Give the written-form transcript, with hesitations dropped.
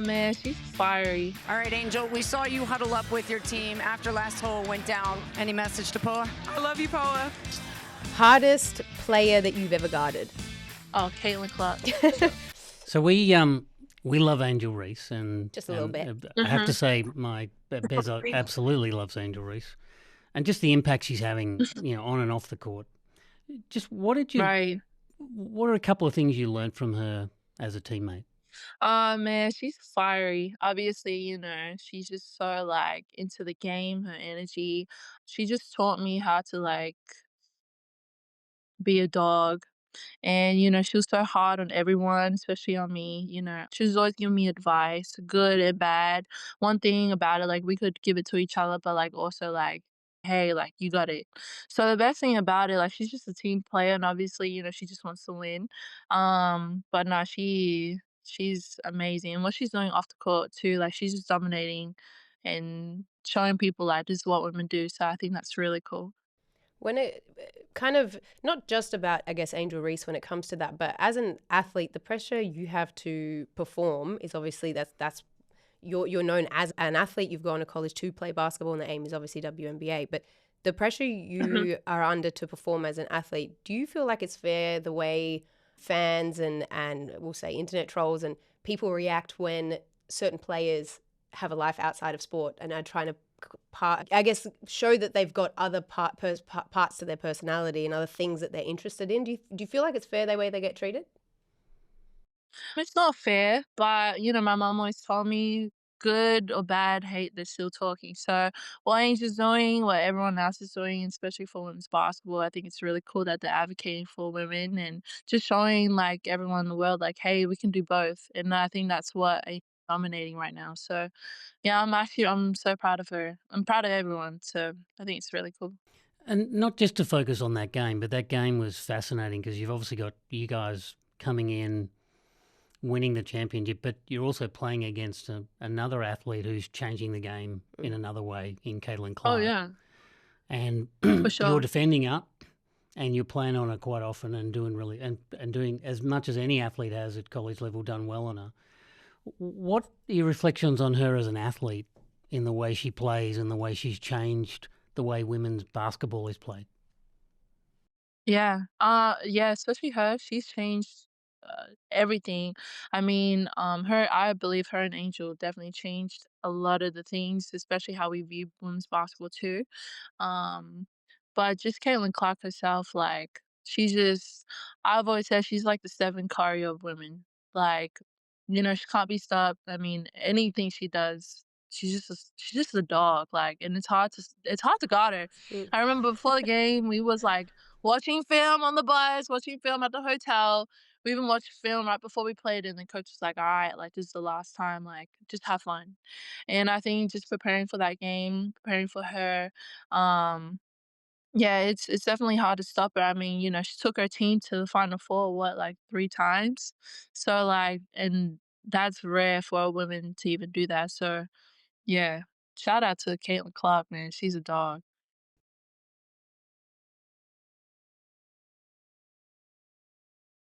Man, she's fiery. All right, Angel, we saw you huddle up with your team after last hole went down. Any message to Poa? I love you, Poa. Hardest player that you've ever guarded? Oh, Caitlin Clark. So we love Angel Reese, and Just a little bit. I have to say, my Beza absolutely loves Angel Reese, and just the impact she's having, on and off the court. Just what did you? Right. What are a couple of things you learned from her as a teammate? Man, she's fiery. Obviously, she's just so like into the game, her energy. She just taught me how to like be a dog. And, she was so hard on everyone, especially on me. She was always giving me advice, good and bad. One thing about it, like, we could give it to each other, but, like, also, like, hey, like, you got it. So the best thing about it, like, she's just a team player, and obviously, she just wants to win. But no, she's amazing. And what she's doing off the court, too, like, she's just dominating and showing people, like, this is what women do. So I think that's really cool. When it kind of not just about, I guess, Angel Reese when it comes to that, but as an athlete, the pressure you have to perform is obviously that's you're known as an athlete. You've gone to college to play basketball, and the aim is obviously WNBA. But the pressure you are under to perform as an athlete, do you feel like it's fair the way fans and we'll say internet trolls and people react when certain players have a life outside of sport and are trying to show that they've got other parts to their personality and other things that they're interested in? Do you feel like it's fair the way they get treated? It's not fair, but my mom always told me good or bad hate, they're still talking. So what Angel's doing, what everyone else is doing, especially for women's basketball, I think it's really cool that they're advocating for women and just showing like everyone in the world, like, hey, we can do both. And I think that's what Angel's dominating right now. So yeah, I'm so proud of her. I'm proud of everyone. So I think it's really cool. And not just to focus on that game, but that game was fascinating because you've obviously got you guys coming in, winning the championship, but you're also playing against another athlete who's changing the game in another way in Caitlin Oh Clark. yeah, And for sure. you're defending her, and you're playing on her quite often and doing really and doing as much as any athlete has at college level, done well on her. What are your reflections on her as an athlete in the way she plays and the way she's changed the way women's basketball is played? Yeah. Yeah, especially her. She's changed everything. I mean, I believe her and Angel definitely changed a lot of the things, especially how we view women's basketball too. Um, but just Caitlin Clark herself, like, I've always said she's like the Stephen Curry of women. Like, she can't be stopped. I mean, anything she does, she's just a dog. Like, and it's hard to guard her. Mm. I remember before the game, we was like watching film on the bus, watching film at the hotel. We even watched film right before we played, and the coach was like, "All right, like this is the last time. Like, just have fun." And I think just preparing for that game, preparing for her, um, yeah, it's definitely hard to stop her. I mean, she took her team to the Final Four, what, like 3 times? So like, and that's rare for a woman to even do that. So yeah, shout out to Caitlin Clark, man. She's a dog.